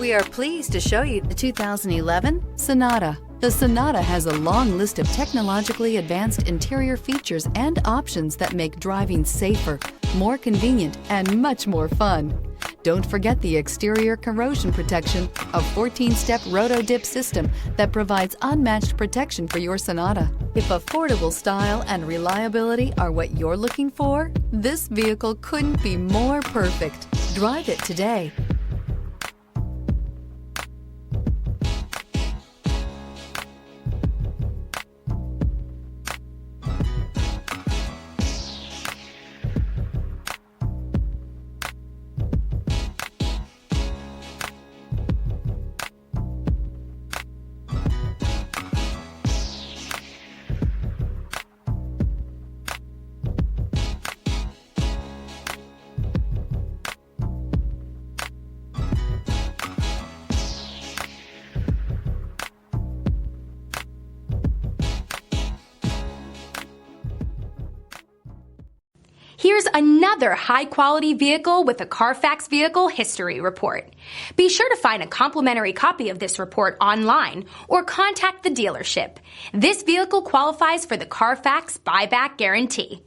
We are pleased to show you the 2011 Sonata. The Sonata has a long list of technologically advanced interior features and options that make driving safer, more convenient, and much more fun. Don't forget the exterior corrosion protection, a 14-step roto-dip system that provides unmatched protection for your Sonata. If affordable style and reliability are what you're looking for, this vehicle couldn't be more perfect. Drive it today. Here's another high-quality vehicle with a Carfax Vehicle History Report. Be sure to find a complimentary copy of this report online or contact the dealership. This vehicle qualifies for the Carfax Buyback Guarantee.